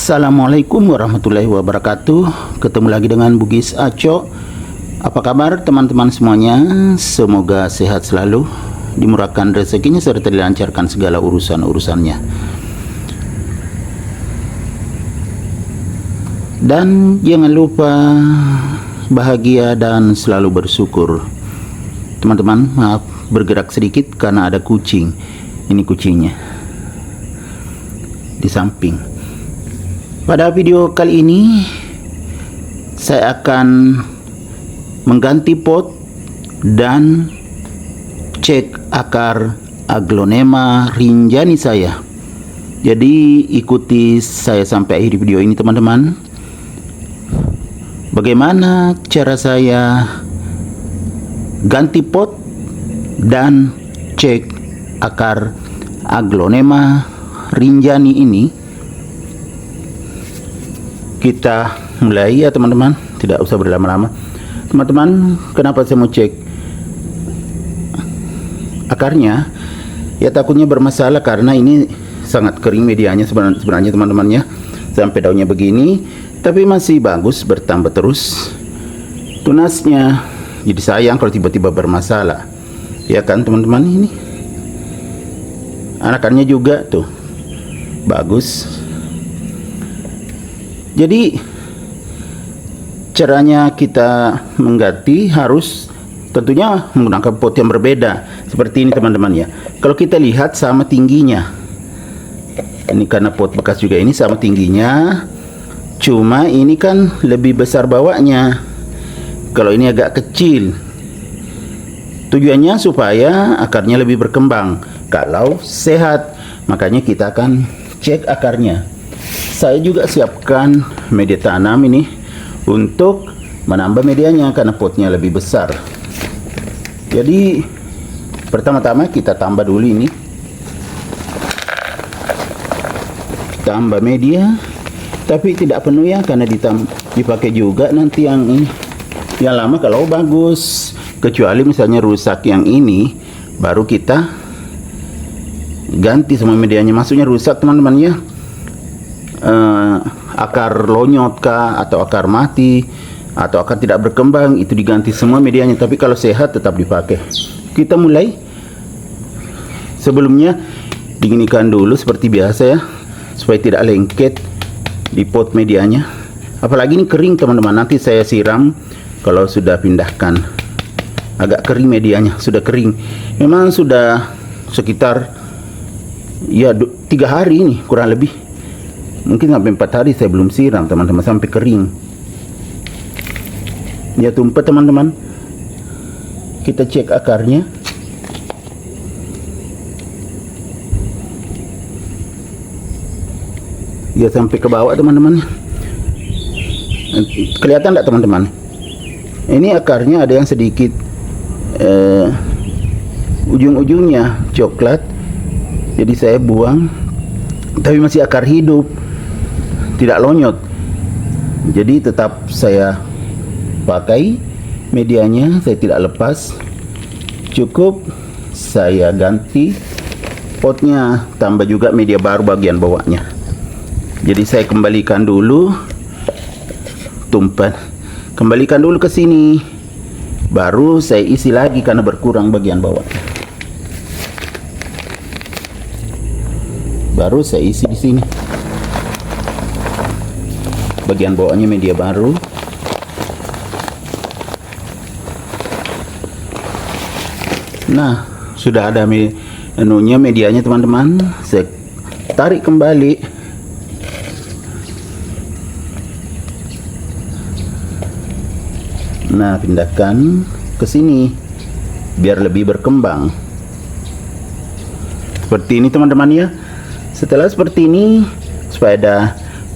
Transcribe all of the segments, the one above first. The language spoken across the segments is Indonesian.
Assalamualaikum warahmatullahi wabarakatuh. Ketemu lagi dengan Bugis Aco. Apa kabar teman-teman semuanya? Semoga sehat selalu, dimurahkan rezekinya serta dilancarkan segala urusan-urusannya. Dan jangan lupa bahagia dan selalu bersyukur. Teman-teman, maaf bergerak sedikit karena ada kucing. Ini kucingnya di samping. Pada video kali ini saya akan mengganti pot dan cek akar Aglonema rinjani saya. Jadi ikuti saya sampai akhir video ini teman-teman. Bagaimana cara saya ganti pot dan cek akar Aglonema rinjani ini. Kita mulai ya teman-teman, tidak usah berlama-lama. Teman-teman, kenapa saya mau cek akarnya? Ya takutnya bermasalah karena ini sangat kering medianya sebenarnya teman-temannya. Sampai daunnya begini, tapi masih bagus, bertambah terus tunasnya. Jadi sayang kalau tiba-tiba bermasalah. Ya kan teman-teman, ini anakannya juga tuh bagus. Jadi caranya kita mengganti harus tentunya menggunakan pot yang berbeda seperti ini teman-teman ya. Kalau kita lihat sama tingginya, ini karena pot bekas juga, ini sama tingginya, cuma ini kan lebih besar bawahnya, kalau ini agak kecil. Tujuannya supaya akarnya lebih berkembang kalau sehat, makanya kita akan cek akarnya. Saya juga siapkan media tanam ini untuk menambah medianya karena potnya lebih besar. Jadi pertama-tama kita tambah dulu ini, tambah media, tapi tidak penuh ya karena dipakai juga nanti yang ini yang lama kalau bagus. Kecuali misalnya rusak yang ini, baru kita ganti semua medianya. Maksudnya rusak teman-teman ya, akar lonyot kah, atau akar mati, atau akar tidak berkembang, itu diganti semua medianya. Tapi kalau sehat tetap dipakai. Kita mulai. Sebelumnya dinginkan dulu seperti biasa ya, supaya tidak lengket di pot medianya. Apalagi ini kering teman-teman, nanti saya siram kalau sudah pindahkan. Agak kering medianya, sudah kering. Memang sudah sekitar ya 3 hari ini kurang lebih. Mungkin sampai 4 hari saya belum siram teman-teman, sampai kering. Ya tumpah teman-teman. Kita cek akarnya. Ya sampai ke bawah teman-teman. Kelihatan enggak teman-teman? Ini akarnya ada yang sedikit ujung-ujungnya coklat. Jadi saya buang. Tapi masih akar hidup, tidak lonyot. Jadi tetap saya pakai medianya, saya tidak lepas. Cukup saya ganti potnya, tambah juga media baru bagian bawahnya. Jadi saya kembalikan dulu tumpan, kembalikan dulu ke sini, baru saya isi lagi karena berkurang bagian bawah. Baru saya isi di sini. Bagian bawahnya media baru. Nah, sudah ada medianya teman-teman. Saya tarik kembali. Nah, pindahkan ke sini biar lebih berkembang. Seperti ini teman-teman ya. Setelah seperti ini, supaya ada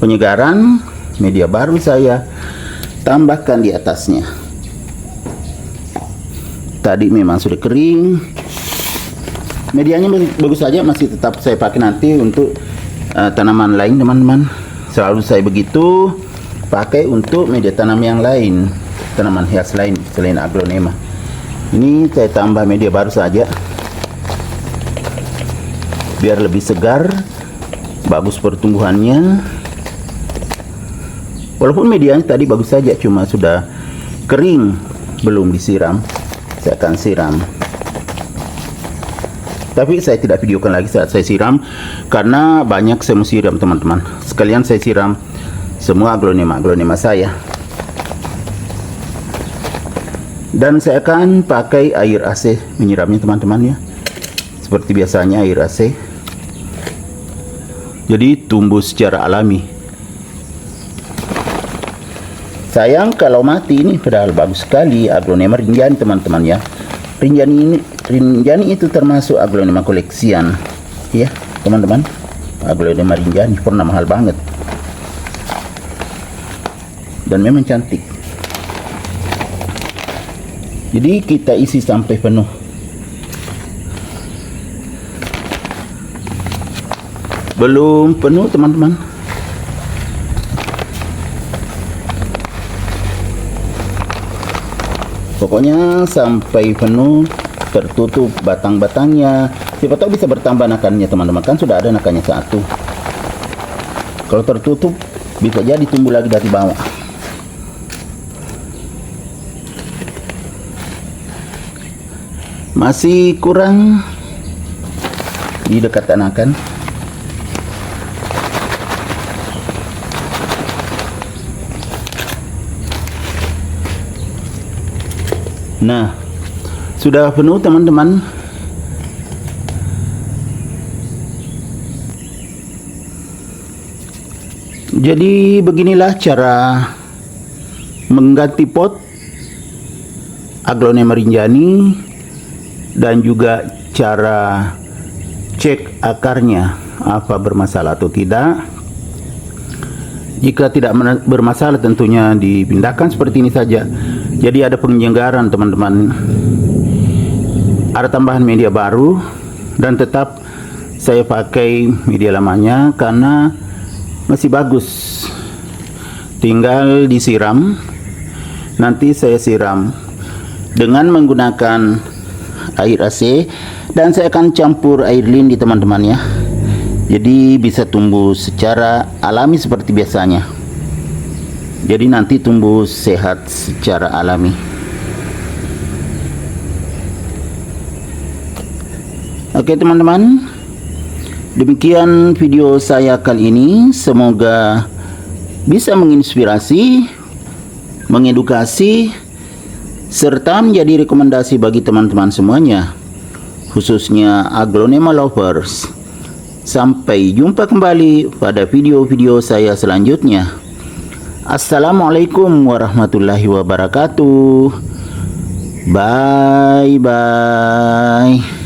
penyegaran, media baru saya tambahkan di atasnya. Tadi memang sudah kering. Medianya bagus saja, masih tetap saya pakai nanti untuk tanaman lain teman-teman. Selalu saya begitu pakai untuk media tanam yang lain, tanaman hias lain selain Aglonema. Ini saya tambah media baru saja biar lebih segar, bagus pertumbuhannya. Walaupun medianya tadi bagus saja, cuma sudah kering, belum disiram. Saya akan siram. Tapi saya tidak videokan lagi saat saya siram, karena banyak saya mau siram teman-teman. Sekalian saya siram semua aglonema saya. Dan saya akan pakai air AC menyiramnya teman-teman ya. Seperti biasanya air AC. Jadi tumbuh secara alami. Sayang kalau mati ini, padahal bagus sekali aglonema rinjani teman-teman ya. Rinjani itu termasuk aglonema koleksian ya teman-teman. Aglonema rinjani pernah mahal banget dan memang cantik. Jadi kita isi sampai penuh. Belum penuh teman-teman. Pokoknya sampai penuh, tertutup batang-batangnya. Siapa tahu bisa bertambah nakannya teman-teman, kan sudah ada nakannya satu. Kalau tertutup bisa jadi tumbuh lagi dari bawah. Masih kurang di dekat anakan. Nah, sudah penuh teman-teman. Jadi beginilah cara mengganti pot aglonema rinjani dan juga cara cek akarnya apa bermasalah atau tidak. Jika tidak bermasalah tentunya dipindahkan seperti ini saja. Jadi ada penjenggaran teman-teman, ada tambahan media baru, dan tetap saya pakai media lamanya karena masih bagus. Tinggal disiram. Nanti saya siram dengan menggunakan air AC, dan saya akan campur air lindi teman-teman ya. Jadi bisa tumbuh secara alami seperti biasanya. Jadi nanti tumbuh sehat secara alami. Oke teman-teman, demikian video saya kali ini. Semoga bisa menginspirasi, mengedukasi, serta menjadi rekomendasi bagi teman-teman semuanya, khususnya aglonema lovers. Sampai jumpa kembali pada video-video saya selanjutnya. Assalamualaikum warahmatullahi wabarakatuh. Bye bye.